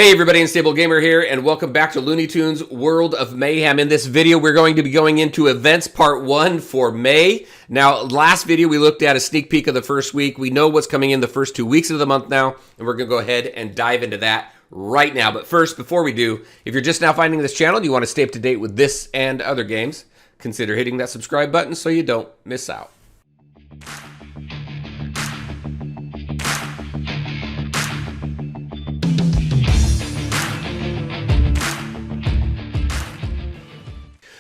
Hey everybody, Unstable Gamer here, and welcome back to Looney Tunes World of Mayhem. In this video, we're going to be going into events part 1 for May. Now, last video, we looked at a sneak peek of the first week. We know what's coming in the first 2 weeks of the month now, and we're going to go ahead and dive into that right now. But first, before we do, if you're just now finding this channel and you want to stay up to date with this and other games, consider hitting that subscribe button so you don't miss out.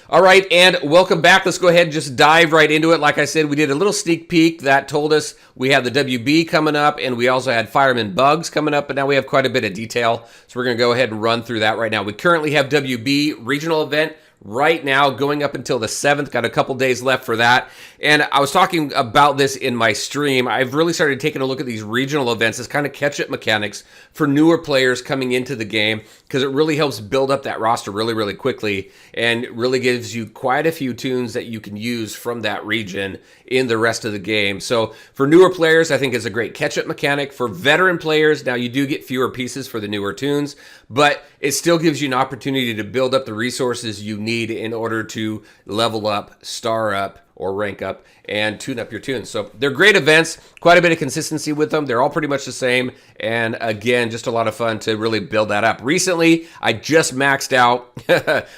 All right, and welcome back. Let's go ahead and just dive right into it. Like I said, we did a little sneak peek that told us we have the WB coming up, and we also had Fireman Bugs coming up, but now we have quite a bit of detail, so we're going to go ahead and run through that right now. We currently have WB regional event right now going up until the 7th. Got a couple days left for that. And I was talking about this in my stream. I've really started taking a look at these regional events as kind of catch-up mechanics for newer players coming into the game, because it really helps build up that roster really quickly and really gives you quite a few tunes that you can use from that region in the rest of the game. So for newer players, I think it's a great catch-up mechanic. For veteran players, now you do get fewer pieces for the newer tunes, but it still gives you an opportunity to build up the resources you need in order to level up, star up, or rank up, and tune up your tunes. So they're great events, quite a bit of consistency with them. They're all pretty much the same, and again, just a lot of fun to really build that up. Recently, I just maxed out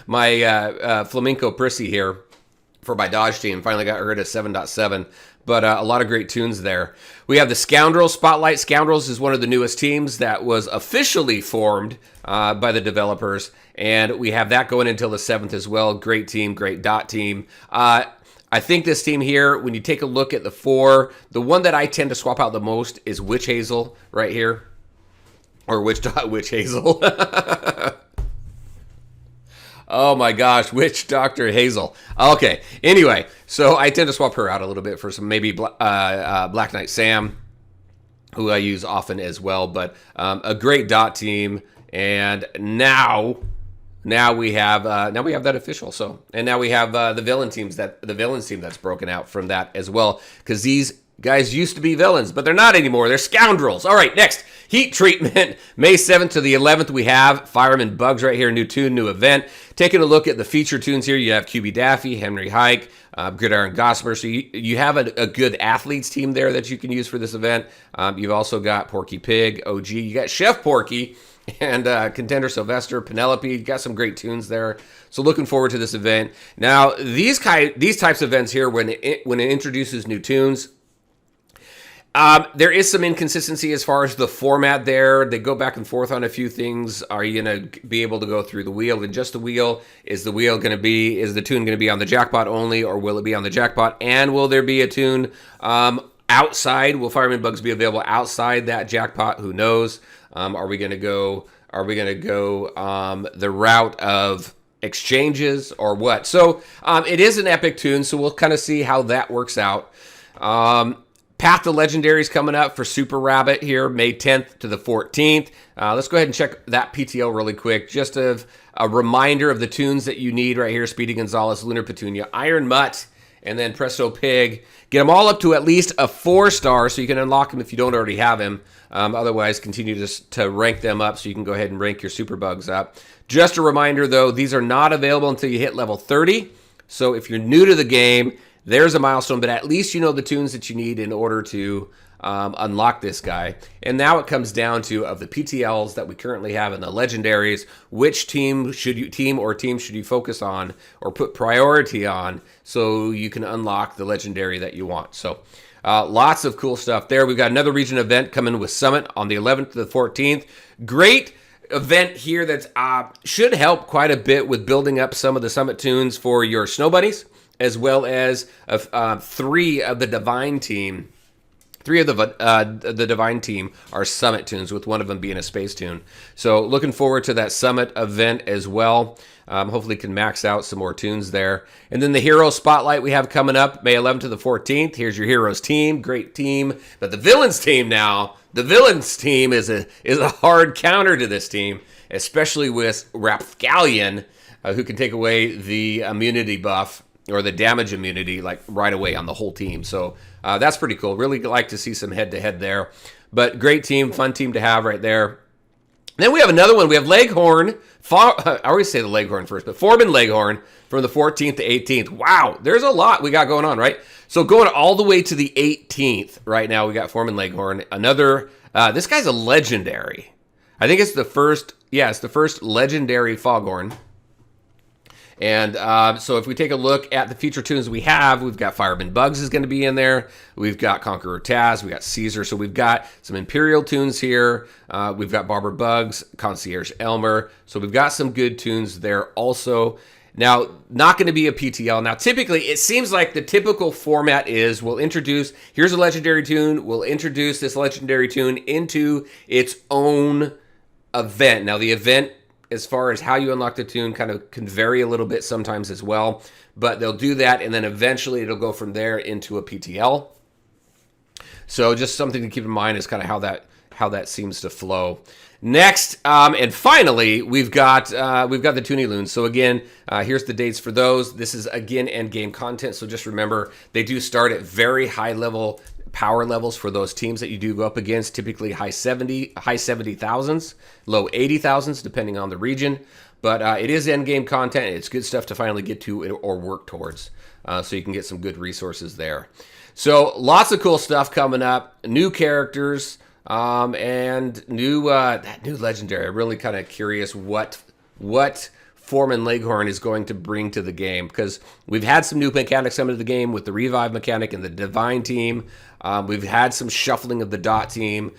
my Flamenco Prissy here for my Dodge team. Finally got her at 7.7, but a lot of great tunes there. We have the Scoundrels Spotlight. Scoundrels is one of the newest teams that was officially formed by the developers, and we have that going until the 7th as well. Great team, great dot team. I think this team here, when you take a look at the 4, the one that I tend to swap out the most is Witch Hazel right here, or Witch Hazel. Oh my gosh, Witch Dr. Hazel. Okay, anyway, so I tend to swap her out a little bit for some maybe Black Knight Sam, who I use often as well, but a great dot team, and now we have that official. So, and now we have the villains team that's broken out from that as well, because these guys used to be villains, but they're not anymore. They're Scoundrels. All right, next, Heat Treatment. May 7th to the 11th, we have Fireman Bugs right here, new tune, new event. Taking a look at the feature tunes here, you have QB Daffy, Henry Hike, Gridiron Gossamer. So you have a good athletes team there that you can use for this event. You've also got Porky Pig, OG. You got Chef Porky, and Contender Sylvester, Penelope. You got some great tunes there. So looking forward to this event. Now, these types of events here, when it introduces new tunes, there is some inconsistency as far as the format there. They go back and forth on a few things. Are you going to be able to go through the wheel and just the wheel? Is the tune going to be on the jackpot only, or will it be on the jackpot? And will there be a tune outside? Will Fireman Bugs be available outside that jackpot? Who knows? Are we going to go the route of exchanges or what? So it is an epic tune, so we'll kind of see how that works out. Path to Legendary is coming up for Super Rabbit here, May 10th to the 14th. Let's go ahead and check that PTL really quick. Just a reminder of the tunes that you need right here: Speedy Gonzalez, Lunar Petunia, Iron Mutt, and then Presto Pig. Get them all up to at least a 4-star so you can unlock them if you don't already have them. Otherwise, continue to rank them up so you can go ahead and rank your Super Bugs up. Just a reminder, though, these are not available until you hit level 30. So if you're new to the game, there's a milestone, but at least you know the tunes that you need in order to unlock this guy. And now it comes down to, of the PTLs that we currently have in the legendaries, which team should you focus on or put priority on so you can unlock the legendary that you want. So lots of cool stuff there. We've got another region event coming with Summit on the 11th to the 14th. Great event here that should help quite a bit with building up some of the Summit tunes for your Snow Bunnies, as well as 3 of the Divine team. 3 of the Divine team are Summit tunes, with one of them being a space tune. So looking forward to that Summit event as well. Hopefully can max out some more tunes there. And then the Hero Spotlight we have coming up May 11th to the 14th. Here's your Heroes team, great team. But the Villains team now, the Villains team is a hard counter to this team, especially with Rapscallion, who can take away the immunity buff or the damage immunity like right away on the whole team. So that's pretty cool. Really like to see some head-to-head there. But great team, fun team to have right there. Then we have another one. We have Leghorn. I always say the Leghorn first, but Foreman Leghorn from the 14th to 18th. Wow, there's a lot we got going on, right? So going all the way to the 18th right now, we got Foreman Leghorn. Another, this guy's a legendary. I think it's the first, it's the first legendary Foghorn. And so if we take a look at the feature tunes we've got Fireman Bugs is going to be in there. We've got Conqueror Taz. We've got Caesar. So we've got some Imperial tunes here. We've got Barber Bugs, Concierge Elmer. So we've got some good tunes there also. Now, not going to be a PTL. Now, typically, it seems like the typical format is here's a legendary tune. We'll introduce this legendary tune into its own event. Now, the event, as far as how you unlock the tune, kind of can vary a little bit sometimes as well, but they'll do that, and then eventually it'll go from there into a PTL. So just something to keep in mind is kind of how that seems to flow. Next, and finally, we've got the Toonie Loons. So again, here's the dates for those. This is again end game content. So just remember, they do start at very high level power levels for those teams that you do go up against, typically high 70,000s, low 80,000s, depending on the region. But it is end game content. It's good stuff to finally get to or work towards, so you can get some good resources there. So lots of cool stuff coming up, new characters, and new legendary. I'm really kind of curious what Foreman Leghorn is going to bring to the game, because we've had some new mechanics come into the game with the Revive mechanic and the Divine team. We've had some shuffling of the Dot team.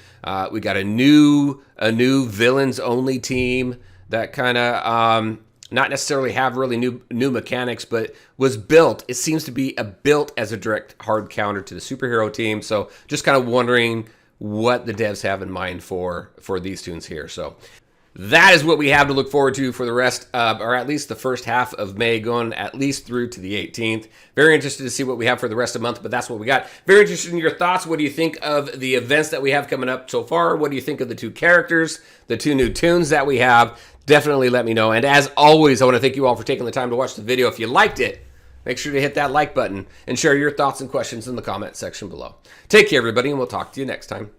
We got a new villains only team that kind of not necessarily have really new mechanics, but was built. It seems to be built as a direct hard counter to the superhero team. So just kind of wondering what the devs have in mind for these tunes here. So that is what we have to look forward to for the rest, or at least the first half of May, going at least through to the 18th. Very interested to see what we have for the rest of the month, but that's what we got. Very interested in your thoughts. What do you think of the events that we have coming up so far? What do you think of the two characters, the two new tunes that we have? Definitely let me know. And as always, I want to thank you all for taking the time to watch the video. If you liked it, make sure to hit that like button and share your thoughts and questions in the comment section below. Take care, everybody, and we'll talk to you next time.